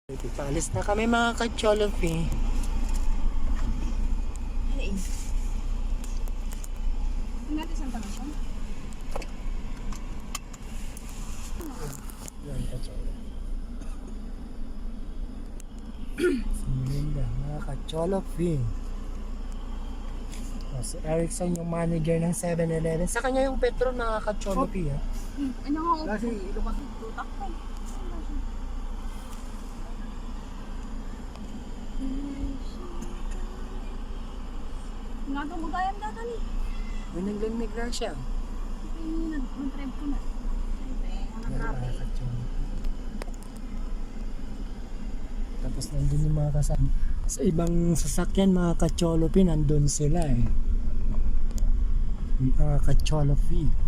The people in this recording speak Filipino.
Paalis na kami mga ka-Cholofi. Hey. Natin saan ka na siya? Yan ka-Cholofi. Silinda, mga ka-Cholofi. Si Erickson yung manager ng 7-Eleven. Sa kanya yung Petro na ka-Cholofi. Ano nga Kasi lumaki. utak ko? Nga ito mo gayang data ni. May naglamig lang siya. Nag-drive ko na. Yan, mga ka-Cholofi. Tapos nandun yung mga kasama. Sa ibang sasakyan mga ka-Cholofi, nandun sila eh. Mga ka-Cholofi.